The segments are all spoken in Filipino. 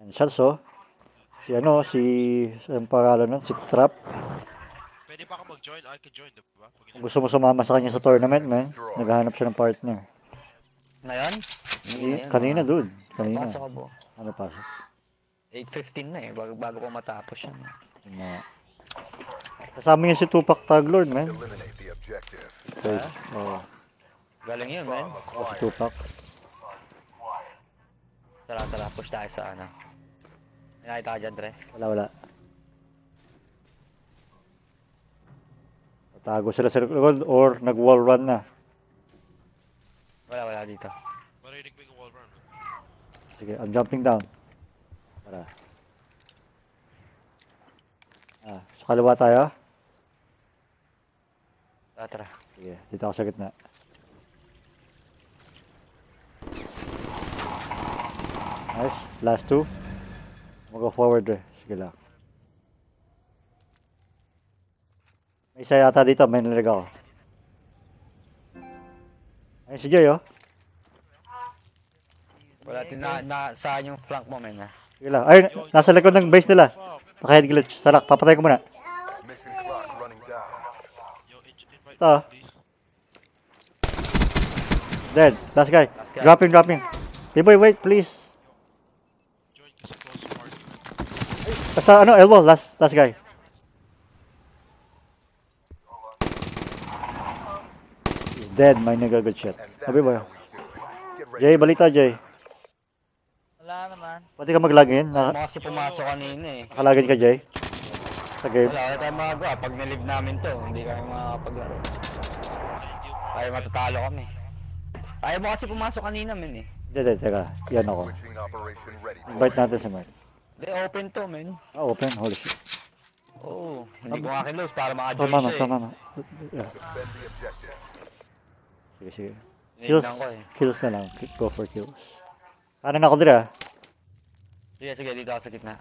Shots oh. Ang pangalan nun, si Trap. Pwede pa ako mag-join? I can join, diba? Kung gusto mo sumama sa kanya sa tournament, man. Naghahanap siya ng partner. Ngayon? Kanina, dude. Kanina. Pasok ako. Ano pasok? 8:15 na eh, bago ko matapos yan. Kasama niya si Tupac Taglord, man. Okay. Oh. Galing yun, man. Si Tupac. Tara, push tayo sa ano. Nakita ka dyan, Dre? Wala. Tago sila sa likod or nag-wall run na. Wala dito. Marinig mo yung wall run. Sige, I'm jumping down. Tara. Sa kaliwa tayo. Tara. Sige, dito ako sa gitna. Nice. Last two. Mag-go forward eh. Sige lang. May isa yata dito. May nalaga ako. Ayun si Joy oh. Wala, saan yung flank mo, men, ha? Sige lang. Ayun, nasa likod ng base nila. Naka-head glitch. Salak, papatay ko muna. Ito. Dead. Last guy. Dropping. P-boy, wait, please. Join kasi close party. Sa elbow. Last guy. He's dead. May nagagood shit. Sabi ba? Jay, balita, Jay. Wala naman. Pwede ka mag-login? Kasi pumasok kanina eh. Nakalagin ka, Jay? Sa game? Wala tayong magagawa. Pag nilive namin to, hindi kami makakapaglaro. Ay, matatalo kami. Ayaw mo kasi pumasok kanina, men eh. Hindi, teka. Yan ako. Invite natin si Mark. Hindi, open to, men. Open. Holy shit. Oo, hindi ko nga kinlose para maka-join siya eh. Tama. Yeah. Sige. Tinignan ko eh. Kills na lang. Go for kills. Kanan ako dira. Sige, dito ako sa gitna.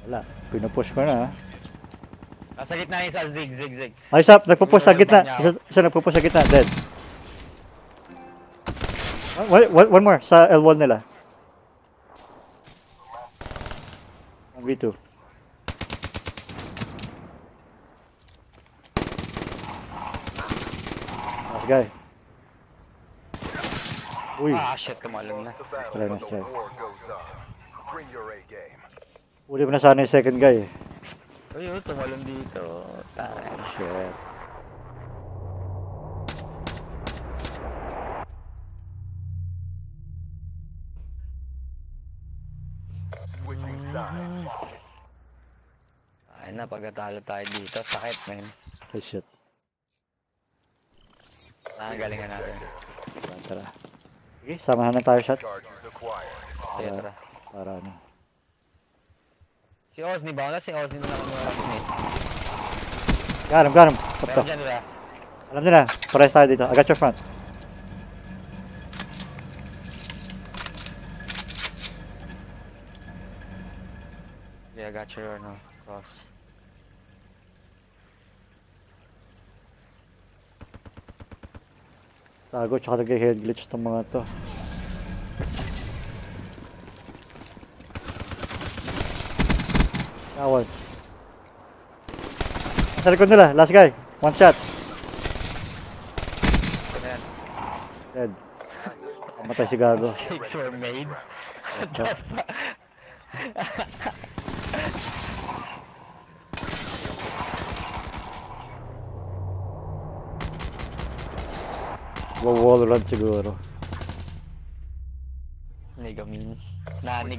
Wala. Pinupush ko na. Nasa gitna yung isa, zig. Ay, isa. Nagpupush sa gitna. Isa nagpupush sa gitna. Dead. One more. Sa L1 nila. 1v2. Last guy. Uy. Shit, tumalon na. Strike. Uli mo na sana yung second guy. Uy, tumalon dito. Shit. Ay na, pagkatalo tayo dito, sakit, men. Ay, shit. Galingan natin. Tara. Okay, samahan na tayo shots. Sige, tara. Para ano. Si Osni ba? Si Osni na lang muna. Got him. What Meron the? dyan nila. Alam nila, pares tayo dito. I got your front. Yeah, I got your cross. Tago, tsaka nag-head glitch itong mga to. Kawan. Nasa likod nila, last guy. One shot. Ayan. Dead. Pamatay si Gago. Mistakes were made. Wall run siguro. Nigamin. Namin.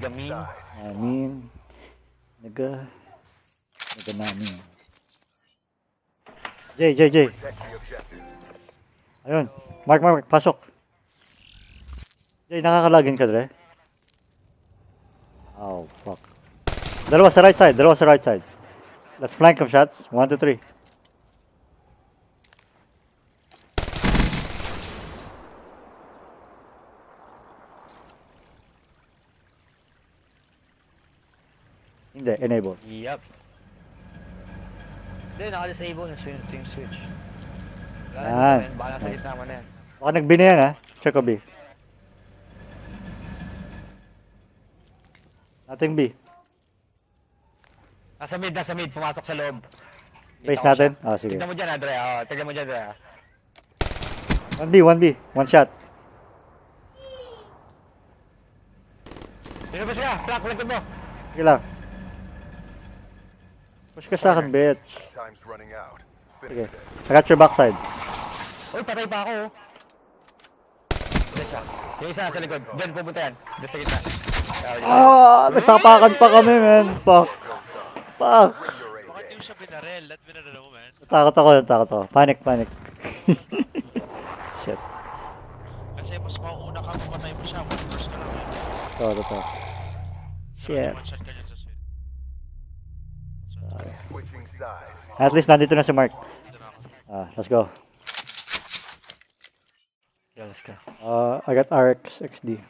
Jay. Ayun. Mark, pasok. Jay, nakakalagin ka, Dre? Oh, fuck. Dalawa sa right side. Let's flank them shots. 1, 2, 3. Hindi, enable. Yup. Hindi, naka-disable yung switch. Yan. Baka nasa gitna mo na yan. Baka nagbina yan ha. Check ko B. Ating B. Nasa mid, pumasok sa loob. Base Kita ko natin? siya. Ah, sige. Tignan mo dyan, Dre. Oh, tignan mo dyan, Dre. 1B. One shot. Sino ba siya? Plak, likod mo. Sige lang. Push ka sa akin, bitch. Time's running out. Sige. Finish this. I got your backside. Uy, patay pa ako. Diyan siya. Yung isa sa likod. Diyan, pupunta yan. Diyan sa gitna. Nagsapakan pa kami, man. Fuck. Fuck. Bring your A Bakit game. yung siya binarel? Let binarel mo, man. Natakot ako. Panic. Shit. Kasi mas mauuna ka, mamatay mo siya. One burst ka lang, man. Totoo. Shit. One shot ka dyan sa suit. Switching sides. At least nandito na si Mark. Dito na ako. Let's go. Yeah, let's go. I got RX XD.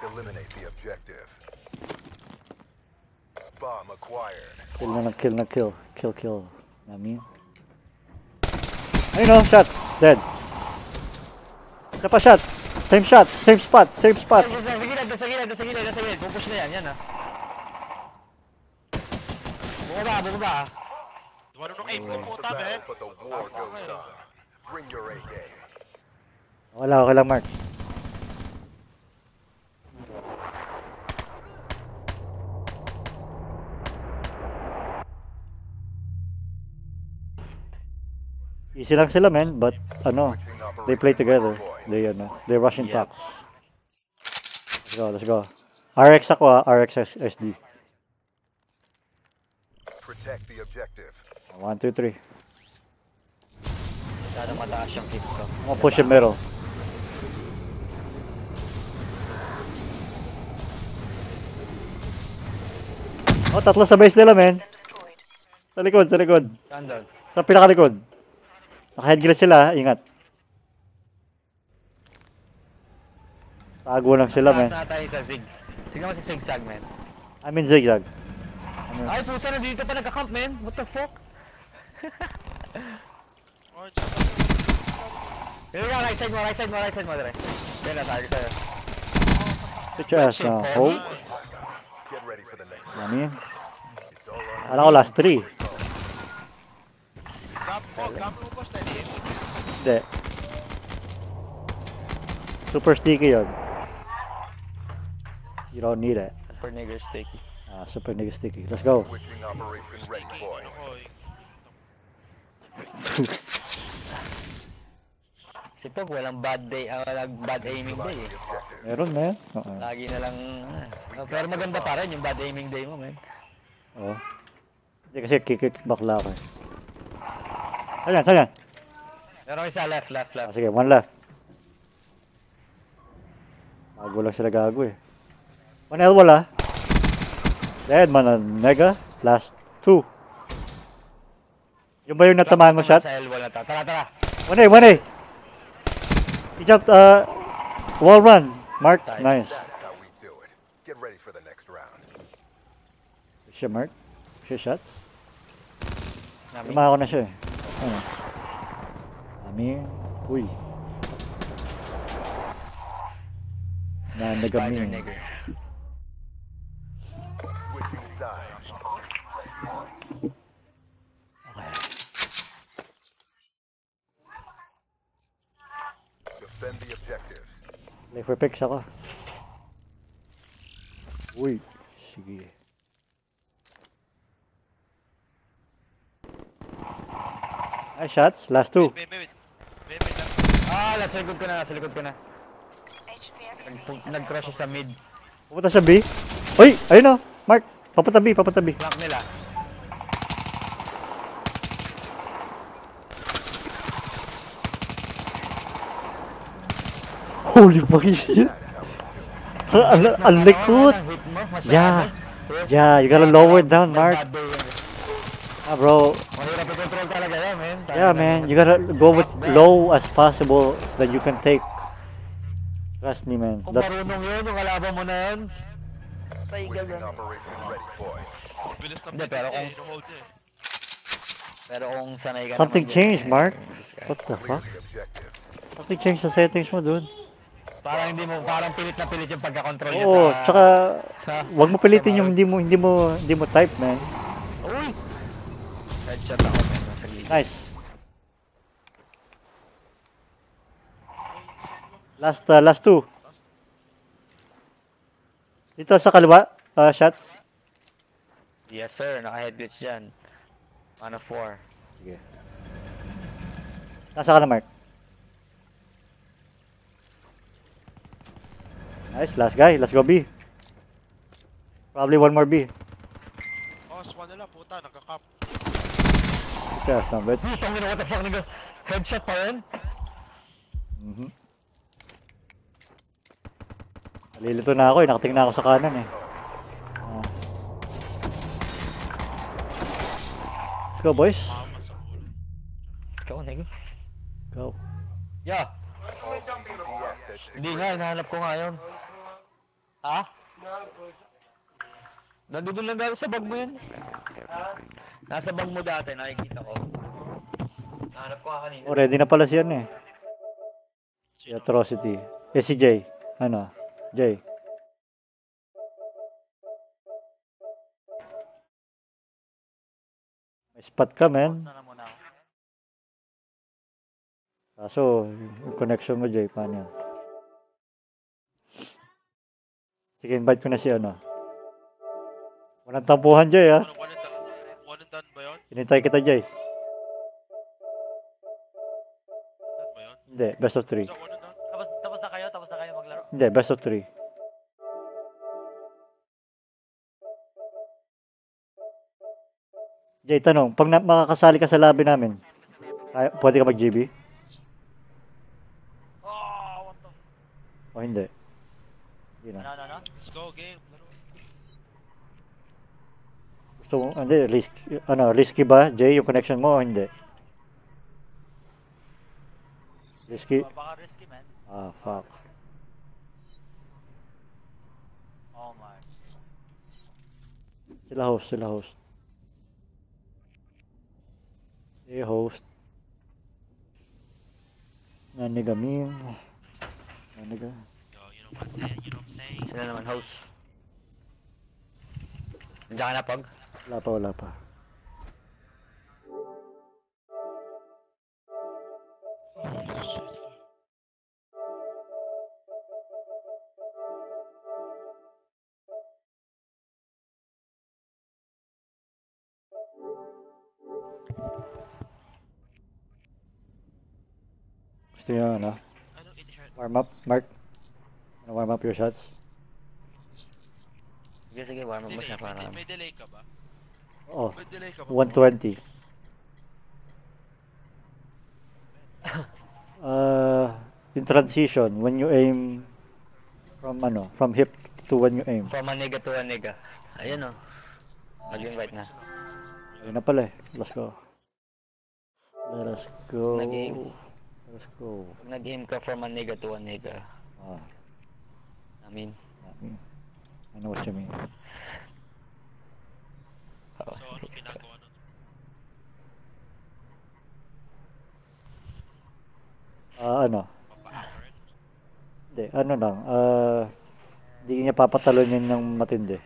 Eliminate the objective. Bomb acquired. Kill. Kill. I mean. Ayun, shot. Dead. Isa pa shot. Same shot. Same spot. Nasa gilid. Pupush na yan, ah. Bumaba. Marunong aim ko It's the puta, man. battle, but the war goes on. Bring your A game. Wala, okay lang, Mark. Easy lang sila, man, but Switching they play operation together. point. They rush in Yeah. packs. Let's go. RX ako, RX SD. Protect the objective. 1, 2, 3. Sana mataas yung hit ko. I'm gonna push yung middle. Oh, tatlo sa base nila, man. Sa likod. Saan doon? Sa pinakalikod. Naka-headgear sila, ingat. Tago lang sila, man. Taas na tayo sa Zig. Tignan mo si Zigzag, man. I'm in zigzag. Ay, puta na dito pa nagka-camp, man. What the fuck? Oh, dyan ka. Here we go, right side mo, Dre. Yan na, tayo tayo. Sit your ass now. Oh, Blackouts. Get ready for the next round. mami. It's all on. Alam ko last 3. Gap mo ba steady? Hindi. Super sticky yun. You don't need it. For nigger sticky. Super nigga sticky. Let's go. Switching operation ready point. Ako, Si Pog, walang bad day, walang bad aiming day Neutralize eh. the objective. Meron, man. Oo. Lagi na lang, pero maganda pa rin yung bad aiming day mo, man. Oo. Hindi kasi kick-back lang ako. Saan yan? Meron isa left. Sige, one left. Bago lang sila gago eh. One L wala. Dead man, nega. Last 2. Yung ba yung natamaan mo shot? Sa L1 na ta. Tara. 1A. He jumped, wall run. Mark, nice. That's how we do it. Get ready for the next round. Siya, Mark. Siya shots. Nami. Tumaka ko na siya eh. Ano? Uy. Spider Nagami. nigger. Switching sides. Defend the objectives. Play for picks ako. Uy. Sige. Nice shots. Last 2. wait. Nasa likod ko na. Nag-crush siya sa mid. Pupunta sa B. Uy! Ayun o! Mark! Papunta B. Flank nila. Holy fuck shit! Ang likod! Hit mo, masyado. Yeah. Yeah, you gotta lower it down, Mark. Bad day yun. Bro. Mahirap i-control talaga yan, man. Yeah, man. You gotta go with low as possible that you can take. Trust me, man. Kung That's marunong yun, yung kalaban mo na yun. Switching operation ready point. Bilis na Hindi, pero pinag kung- hold niya eh. Pero kung sanay ka something naman dyan, changed, Mark. What the Clear fuck? the objectives. Something changed sa settings mo, dude. Parang hindi mo, parang pilit na pilit yung pagka-control niya Oo, sa... tsaka sa- wag mo pilitin yung hindi mo type, man. Uy! Headshot ako, men. Nasa gilid. Nice. Last two. Dito sa kaliwa, shots. Yes, sir. Naka-head glitch dyan. 1 of 4. Sige. Nasa ka na, Mark. Nice, last guy. Let's go B. Probably one more B. Oh, spawn nila, puta, nagka-cap. Yes, no, but... Tangin na, what the fuck, nigga? Headshot pa rin? Nalilito na ako eh. Nakatingin na ako sa kanan eh. Let's go, boys. Mama sa ulo. Ikaw, nigga. Go. Yeah. CPS edge to Hindi nga, hinahanap ko nga yun. Ha? Nandun lang dati sa bag mo yun. Nasa bag mo dati, nakikita ko. Nahanap ko nga kanina. Oh, ready na pala siya eh. Si Atrocity. Eh, si Jay. Ano? Jay. May spot ka, man. Sana muna ako. Kaso, yung connection mo, Jay, paano yan? Sige, invite ko na si ano. Walang tampuhan, Jay, ha? Ano, one and done ba yun? Hinintay kita, Jay. One and done ba yun? Hindi, best of 3. Sa one and done? Tapos na kayo maglaro. Hindi, best of 3. Jay, tanong, pag makakasali ka sa lobby namin, pwede ka mag-GB? Oh, what the... O hindi? Hindi na. No. Let's go, game. Laro. Gusto mo, hindi, risky ba, Jay, yung connection mo o hindi? Risky? Baka risky, man. Ah, fuck. Oh my. Sila host. Hey, host. Nanigamin. Naniga. Yo, you know what I'm saying? Sila naman, host. Nandiyan ka na, Pog? Wala pa. Gusto nyo, ano? Ano, in-heart? Warm up, Mark? Warm up your shots? Sige, warm up mo siya para... May delay ka ba? Oh, May delay ka ba? 120. In transition, when you aim from hip to when you aim. From a nigga to a nigga. Ayun, oh. Nag-invite na. Ayun na pala eh. Let's go. Let us go. Nag-aim. Let's go. Pag nag-aim ka from a nigga to a nigga. Ah, I mean... I know what you mean. So, ano ginagawa nun? Ano? Papa-hammer? Hindi, ano lang. Hindi niya papatalunin ng matindi.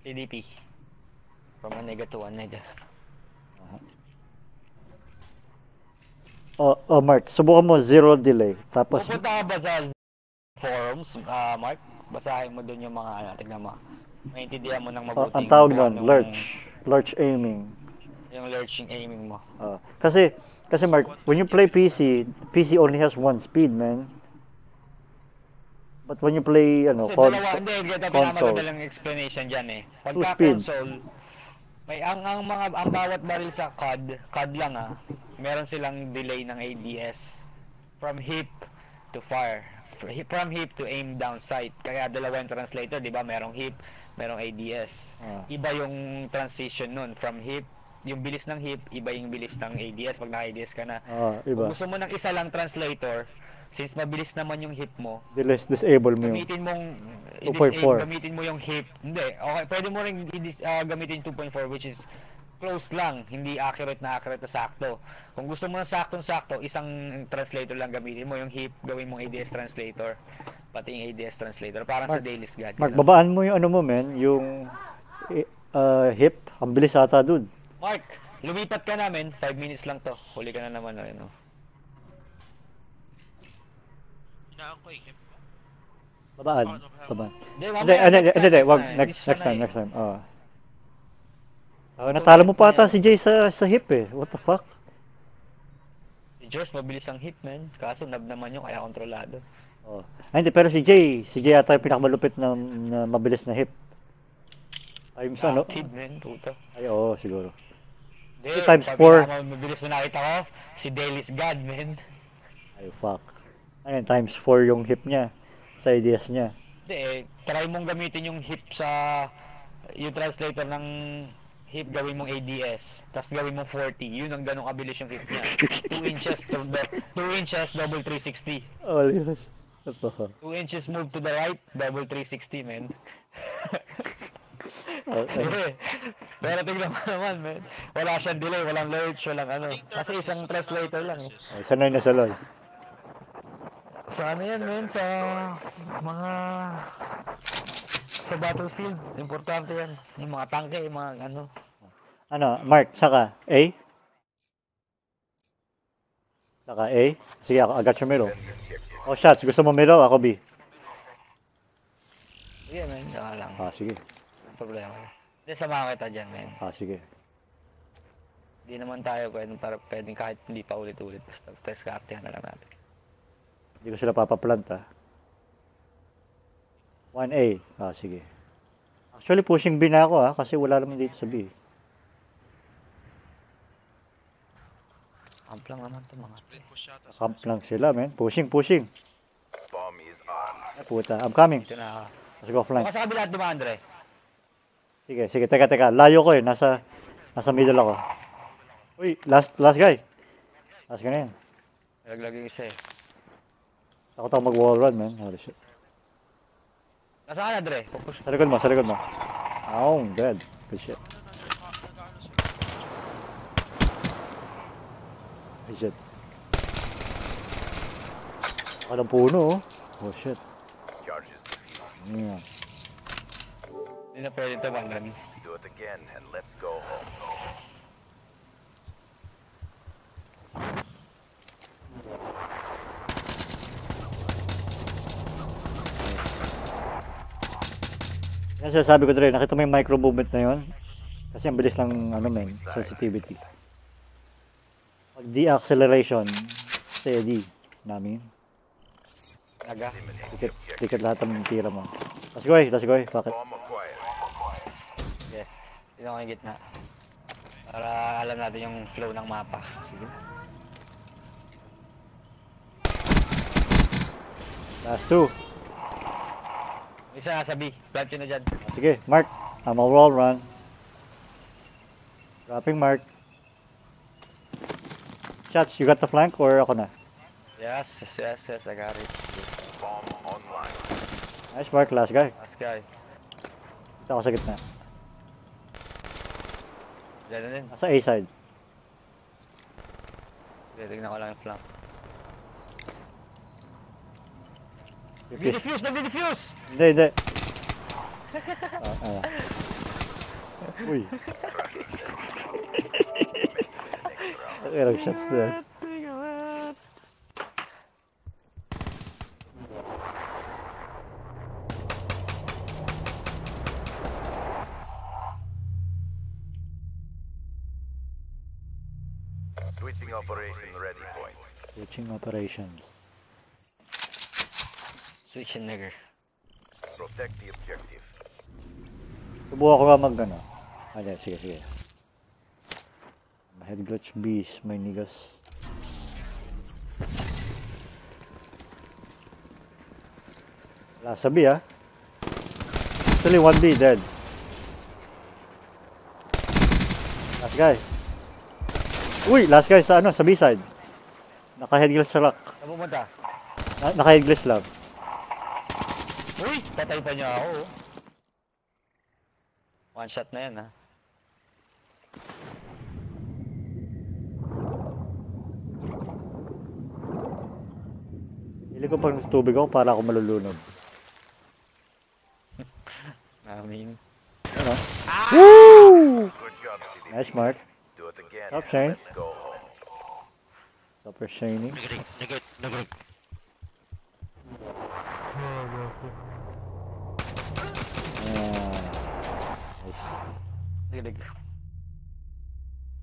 TDP. From a nigga to a nigga. Oh, Mark, subukan mo zero delay. Tapos, Pupunta ka ba sa forums, Mark? Basahin mo dun yung mga, tignan mo. Maintindihan mo ng mabuti. ang tawag nun, lurch aiming. Yung lurching aiming mo. Kasi Mark, when you play PC only has one speed, man. But when you play, Kasi dalawa, hindi, console, pinakamadalang explanation dyan eh. Two Pagka speed. console, may ang bawat baril sa COD lang meron silang delay ng ADS. From hip to fire. From hip to aim down sight. Kaya dalawa yung translator, di ba? Merong hip, merong ADS. Iba yung transition nun. From hip, yung bilis ng hip, iba yung bilis ng ADS pag naka-ADS ka na. Iba. Kung gusto mo ng isa lang translator, since mabilis naman yung hip mo, Disable mo yung gamitin mong 2.4. gamitin mo yung hip. Hindi, okay, pwede mo ring gamitin 2.4 which is close lang, hindi accurate na sakto. Kung gusto mo ng saktong-sakto, isang translator lang gamitin mo. Yung hip, gawin mong ADS translator. Pati yung ADS translator. Parang sa Daily's God. Mark, babaan mo yung ano mo, men. Yung hip. Ang bilis ata, dude. Mark, lumipat ka namin. 5 minutes lang to. Huli ka na naman. Ano. Hinaan ko eh. Babaan. Babaan. Hindi, Hindi. Wag. Next time. Natalo mo pa ata si Jay sa hip eh. What the fuck? Si George, mabilis ang hip, man. Kaso nab naman yun, kaya kontrolado. Oh. Ay, hindi, pero si Jay ata yung pinakamalupit na mabilis na hip. Ay, ano? Active, man. Puto. Ay, oo, siguro. Hindi, times 4. Mabilis na nakita ko, si Daily's God, man. Ay, fuck. Ayun, times 4 yung hip niya. Sa ideas niya. Hindi try mong gamitin yung hip sa yung translator ng hip, gawin mong ADS, tapos gawin mong 40, yun ang ganong kabilis yung hip niya. 2 inches double 360. Oh, yun. 2 inches move to the right, double 360, man. Okay. Pero tingnan mo naman, man. Wala siyang delay, walang lurch, walang ano. Kasi isang translator lang eh. Ay, sanay na sa LOL. Sa ano yan, man? Sa mga... Sa battlefield, importante yan. Yung mga tangke, yung mga ano. Ano, Mark, saka A? Saka A? Sige, I got your middle. Oh, shots. Gusto mo middle? Ako B. Sige, man. Saka lang. Sige. Problema. Hindi, samahan kita dyan, man. Sige. Hindi naman tayo pwedeng kahit hindi pa ulit-ulit. Basta test kartehan na lang natin. Hindi ko sila papaplant, 1A. Sige. Actually, pushing B na ako, kasi wala naman dito sa B. Camp lang naman ito, mga. Split push yata. Camp lang sila, men. Pushing. Bomb is on. Ay, puta. I'm coming. Ito na. Let's go flank. Baka sa kabila at dumaan, Andre. Sige. Teka. Layo ko eh. Nasa middle ako. Uy, last guy. Last guy na yan. Laglag yung isa eh. Takot ako mag-wall run, man. Holy shit. Nasaan ka na, Andre? Focus. Sa likod mo. Oh, dead. Good shit. Good shit. Ako ng puno, oh. Oh, shit. Charges defused. Yeah. Hindi na pwede ito, Bandran. Do it again and let's go home. Yan sinasabi ko dre, nakita mo yung micro movement na yun? Kasi ang bilis ng sensitivity. Pag deceleration, steady namin. Naga. Ticket lahat ng tira mo. Let's go. Bakit? Bomb acquired. Sige. Dito ako yung gitna. Para alam natin yung flow ng mapa. Sige. Last 2. Isa nasa B. Plant yun na dyan. Sige, Mark. I'm a wall run. Dropping Mark. Shots, you got the flank or ako na? Yes. I got it. Bomb online. Nice Mark, last guy. Last guy. Ito ako sa gitna. Diyan na din. Nasa A side. Sige, tignan ko lang yung flank. Finish. Nag-defuse! Hindi. Uy. Ilang shots na. Switching operation ready point. Switching operations. Switch and nigger. Protect the objective. Subukan ko nga mag-ano. Sige. Head glitch beast, may niggas. Wala sa B, Actually, 1B, dead. Last guy. Uy, last guy sa B side. Naka-head glitch sa lock. Saan pumunta? Naka-head glitch lang. Uy! Patay pa niya ako. One shot na yan, ha? Hindi ko pag tubig ako para ako malulunod. Amin. Ano? Woo! Good job, CDP. Nice, Mark. Do it again Stop, and Shane. let's go home. Super shiny. Nagrig. Dilig.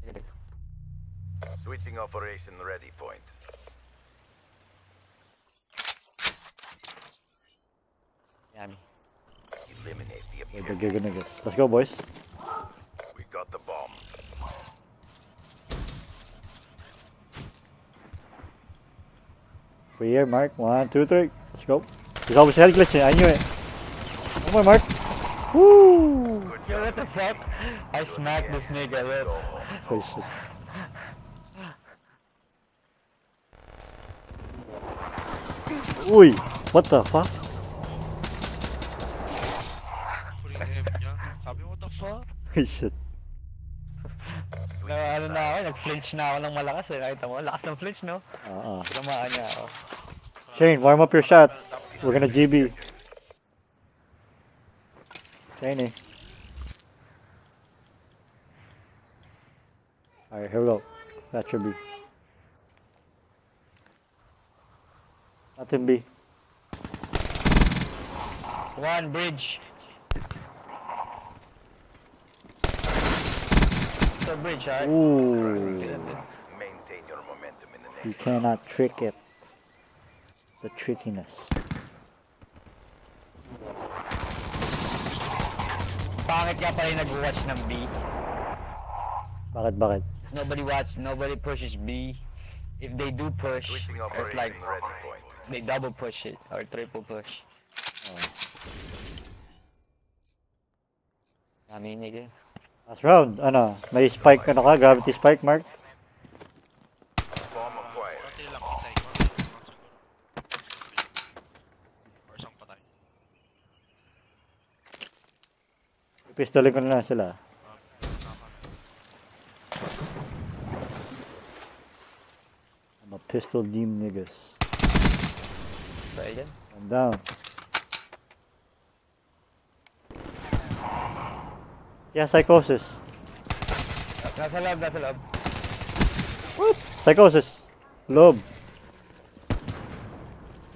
Dilig. Switching operation ready point. Yummy. Eliminate the Okay, objective. niggas. Let's go, boys. We got the bomb. Free here, Mark. 1, 2, 3. Let's go. He's always head glitching. I knew it. Come on, Mark. Woo! Good Yo, job. what the fuck? I smacked this nigga, Let's look. go home. Oh, shit. Uy! What the fuck? Full F niya. Sabi mo, what the fuck? Ay, shit. Na, ano na ako, nag-flinch na ako ng malakas eh. Nakita mo, lakas ng flinch, no? Tamaan niya ako. Shane, warm up your shots. We're gonna GB. Shane, eh. Alright, here we go. That should be. Nothing B. One bridge. It's a bridge, alright? Ooh. Maintain your momentum in the You next cannot trick it. The trickiness. Pangit ka pa rin nag-watch ng B. Bakit? Nobody pushes B. If they do push, Switching it's operation like ready point. they double push it or triple push. Amin nigga. Last round. Ano? May spike ano ka? Gravity spike, Mark? Bomb acquired. Konti lang patay. Or isang patay. Pistolin ko na lang sila. I'm a pistol deem niggas. So, ayan. I'm down. Yeah, psychosis. Nasa loob. What? Psychosis. Lob.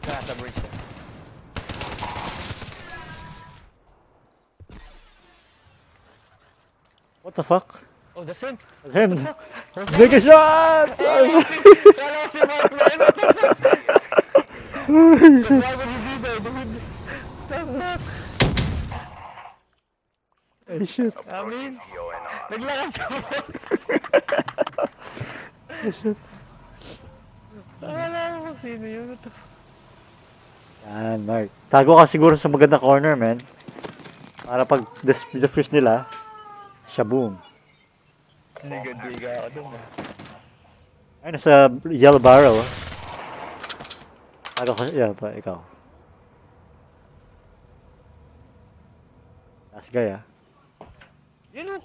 Nasa bridge siya. What the fuck? Oh, that's him. That's him. Nigga shot! Kala ko si Mark na yun. What the fuck? Why would you do that, dude? The fuck? Ay, shit. Approaching PONR. Naglakad siya. Ay, shit. Akala ko kung sino yun. What the fuck? Yan, Mark. Tago ka siguro sa magandang corner, man. Para pag defuse nila, shaboom. Liga-liga ako dun. Ay, nasa yellow barrel. Tago ka, yeah, pa, ikaw. Last guy, ah. Yun o.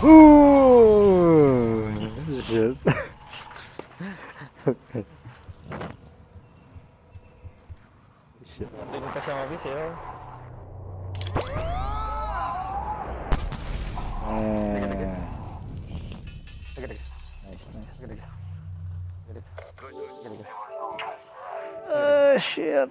Ooh! Shit. Shit. Hindi ko pa siya mabis eh. Oh. Taga-taga. Nice. Taga-taga. Good. Taga-taga. Shit.